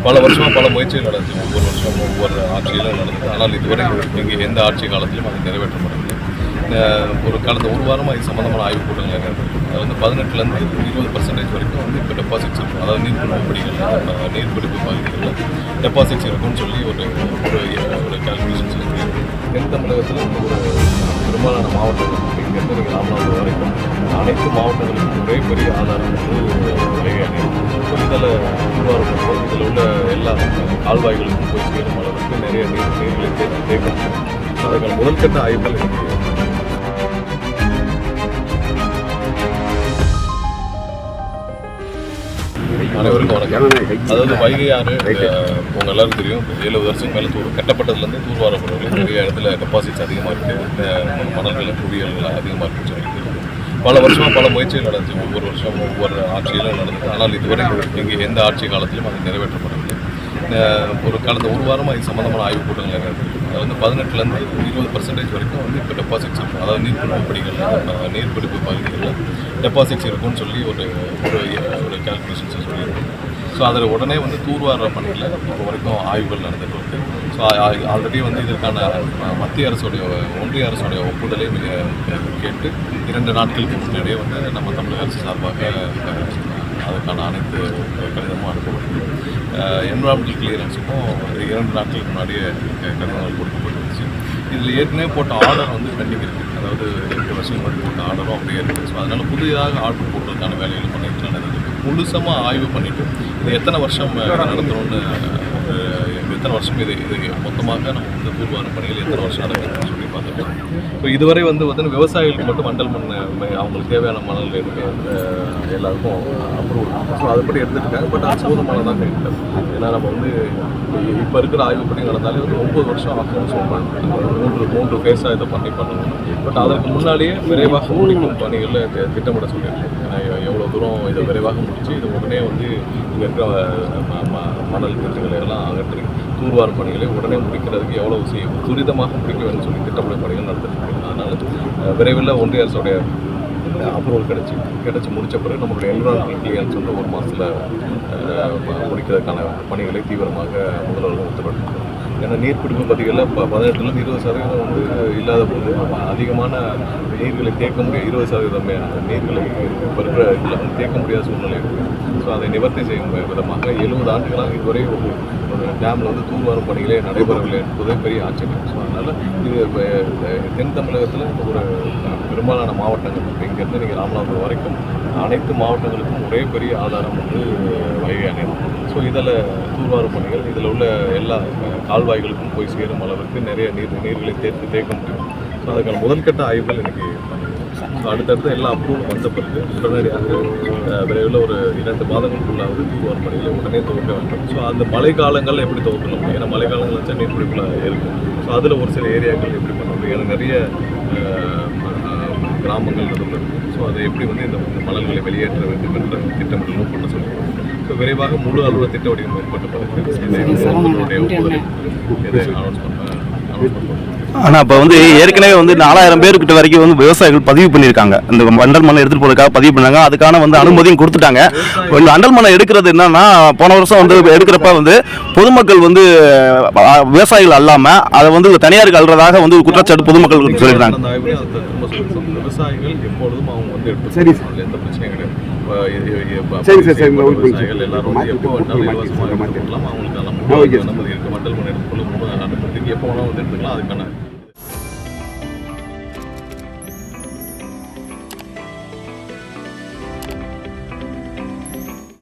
பல வருஷமாக பல முயற்சிகள் நடந்துச்சு. ஒவ்வொரு வருஷம் ஒவ்வொரு ஆட்சியிலும் நடந்தது. ஆனால் இதுவரை இங்கே எந்த ஆட்சி காலத்திலும் அது நிறைவேற்றப்படவில்லை. ஒரு கடந்த ஒரு வாரமாக இது சம்மந்தமான ஆய்வுக் கூட்டங்கள் நடந்தது. அது வந்து 18% 20% வரைக்கும் வந்து இப்போ டெபாசிட்ஸ் இருக்கும். அதாவது நீர்பிடிப்பு நீர்பிடிப்பு பகுதிகளில் டெபாசிட்ஸ் இருக்குன்னு சொல்லி ஒரு ஒரு கால்குலேஷன்ஸ் சொல்லியிருக்கு. தென் தமிழகத்தில் ஒரு பெரும்பாலான மாவட்டங்கள் இங்கேருந்து நீங்கள் ராமநாதபுரம் வரைக்கும் அனைத்து மாவட்டங்களுக்கும் ஒரே பெரிய ஆதாரம் வந்து வகையான இதில் உருவாக்கப்படும். இதில் உள்ள எல்லா கால்வாய்களுக்கும் போய் சேரும் அளவுக்கு நிறைய நீர்களை தேக்கம். அதுக்கான முதல்கட்ட ஆய்வுகள் இருக்குது. அனைவருக்கும் வணக்கம். அதாவது வைகை ஆறு உங்கள் எல்லாரும் தெரியும், 70 வருஷத்துக்கு மேலே கட்டப்பட்டதுலேருந்து தூர்வாரப்படுறது நிறைய இடத்துல டெபாசிட்ஸ் அதிகமாக இருக்குது, மணல்கள் குவியல்கள் அதிகமாக இருக்குன்னு சொல்லிட்டு பல வருஷமாக பல முயற்சிகள் நடந்துச்சு. ஒவ்வொரு வருஷம் ஒவ்வொரு ஆட்சியிலும் நடந்தது. ஆனால் இதுவரை இங்கே எந்த ஆட்சி காலத்திலும் அது நிறைவேற்றப்படவில்லை. ஒரு கடந்த ஒரு வாரமாக இது சம்மந்தமான ஆய்வுக் கூட்டங்கள் நடந்தது. அது வந்து 18% 20% வரைக்கும் வந்து இப்போ டெபாசிட்ஸ் இருக்கும். அதாவது நீர்பிடிப்பு பகுதிகளில் டெபாசிட்ஸ் இருக்குன்னு சொல்லி ஒரு ஒரு கால்குலேஷன்ஸை சொல்லியிருக்கோம். ஸோ அதில் உடனே வந்து தூர்வார பணியில் இப்போ வரைக்கும் ஆய்வுகள் நடந்துட்டு இருக்கு. ஸோ ஆல்ரெடி வந்து இதற்கான மத்திய அரசுடைய ஒன்றிய அரசுடைய ஒப்புதலை கேட்டு 2 நாட்களுக்கு முன்னாடியே வந்து நம்ம தமிழக அரசு சார்பாக அதுக்கான அனைத்து கடிதமும் அனுப்பப்பட்டது. என்விரான்மெண்டல் கிளியரன்ஸுக்கும் 2 நாட்களுக்கு முன்னாடியே கடிதங்கள் கொடுக்கப்பட்டுருச்சு. இதில் ஏற்கனவே போட்ட ஆர்டர் வந்து பெண்டிங் இருக்குது. அதாவது 2 வருஷம் முன்னாடி போட்ட ஆர்டரும் அப்படியே இருக்குது. ஸோ அதனால் புதிதாக ஆர்டர் போடுறதுக்கான வேலைகள் பண்ணிட்டு நடந்தது. முழுசமாக ஆய்வு பண்ணிவிட்டு இது எத்தனை வருஷம் நடத்தணும்னு எத்தனை வருஷம் இது மொத்தமாக நம்ம வந்து தூர்வார பணிகள் எத்தனை வருஷம் நடக்குதுன்னு சொல்லி பார்த்துருக்கோம். இப்போ இதுவரை வந்து பார்த்தீங்கன்னா விவசாயிகளுக்கு மட்டும் மண்டல் மண் அவங்களுக்கு தேவையான மணல் எல்லாருக்கும் அப்ரூவல். ஸோ அதுபடி எடுத்துகிட்டாங்க. பட் அது போதுமானதாக இல்லை. ஏன்னா நம்ம வந்து இப்போ இருக்கிற ஆய்வு பணி நடந்தாலே வந்து 9 வருஷம் ஆகும்னு சொல்கிறாங்க. 3 ஃபேஸாக இதை பண்ணணும். பட் அதற்கு முன்னாடியே விரைவாக முடிக்கும் பணிகளில் திட்டமிட சொல்லியிருக்கோம். ஏன்னா எவ்வளோ தூரம் இதை விரைவாக முடித்து இது உடனே வந்து இங்கே இருக்கிற மணல் திட்டங்களை எல்லாம் அகற்றி தூர்வார பணிகளை உடனே முடிக்கிறதுக்கு எவ்வளோ துரிதமாக முடிக்க வேண்டும் சொல்லி திட்டமிட பணிகள் நடத்திருக்கு. அதனால் விரைவில் ஒன்றிய அரசுடைய அப்ரூவல் கிடச்சி முடித்த பிறகு நம்மளுடைய என்விரான்மெண்டல் கிளியரன்ஸ் வந்து 1 மாதத்தில் முடிக்கிறதுக்கான பணிகளை தீவிரமாக முதல்வர்கள் உத்தரவிட்டிருக்காங்க. ஏன்னா நீர்பிடிப்பு பகுதிகளில் 18% 20% வந்து இல்லாத போது அதிகமான நீர்களை தேக்க முடியாது. 20% நீர்களை இப்போ இருக்கிற இதில் வந்து தேக்க முடியாத சூழ்நிலை இருக்குது. ஸோ அதை நிவர்த்தி செய்யும் விதமாக 70 ஆண்டுகளாக இதுவரை ஒரு டேமில் வந்து தூர்வாரும் பணிகளே நடைபெறவில்லை என்பது பெரிய ஆச்சரியம். ஸோ அதனால் இது தென் தமிழகத்தில் ஒரு பெரும்பாலான மாவட்டங்கள் இங்கேருந்து நீங்கள் ராமநாதபுரம் வரைக்கும் அனைத்து மாவட்டங்களுக்கும் ஒரே பெரிய ஆதாரம் வந்து வைகை அணை. ஸோ இதில் தூர்வாரும் பணிகள் இதில் உள்ள எல்லா கால்வாய்களுக்கும் போய் சேரும் அளவுக்கு நிறைய நீர்களை தேக்க முடியும். ஸோ அதுக்கான முதல்கட்ட ஆய்வுகள் இன்றைக்கி ஸோ அடுத்தடுத்து எல்லா அப்ரூவல் வந்த பிறகு உடனடியாக விரைவில் ஒரு 2 மாதங்களுக்குள்ளாவது தூர்வாரும் பணிகளை உடனே துவக்க வேண்டும். ஸோ அந்த மழை காலங்களில் எப்படி துவக்கணும்? ஏன்னா மழை காலங்கள் வச்சா நீர்பிடிப்பில் இருக்கும். ஸோ அதில் ஒரு சில ஏரியாக்கள் எப்படி பண்ண முடியும்? ஏன்னா நிறைய கிராமங்கள் இருக்குது. ஸோ அதை எப்படி வந்து இந்த மணல்களை வெளியேற்ற வேண்டும் என்ற திட்டமிடலும் பண்ண சொல்லியிருக்கோம். ஸோ விரைவாக முழு அளவில் திட்ட வடிவம் ஏற்பட்ட பிறகு இதை அனௌன்ஸ் பண்ணுவோம். ஆனால் இப்போ வந்து ஏற்கனவே வந்து 4000 பேர்கிட்ட வரைக்கும் வந்து விவசாயிகள் பதிவு பண்ணியிருக்காங்க. இந்த அண்டல் மண்ணை எடுத்துகிட்டு போகிறதுக்காக பதிவு பண்ணாங்க. அதுக்கான வந்து அனுமதியும் கொடுத்துட்டாங்க. இந்த அண்டல் மண்ணை எடுக்கிறது என்னன்னா, போன வருஷம் வந்து எடுக்கிறப்ப வந்து பொதுமக்கள் வந்து விவசாயிகள் அல்லாமல் அதை வந்து தனியாருக்கு அல்றதாக வந்து குற்றச்சாட்டு பொதுமக்கள் சொல்லியிருந்தாங்க. விவசாயிகள் எப்பொழுதும் அவங்க வந்து சரி எந்த பிரச்சனையும் கிடையாது. எல்லாரும் எப்போ வேணாலும் இலவசமாக எடுத்துக்கலாம். அவங்களுக்கு அனுமதி இருக்குது. மண்டல் மண் எடுத்துக்கொள்ள அனுமதிக்கு எப்போ வேணாலும் வந்து எடுத்துக்கலாம். அதுக்கான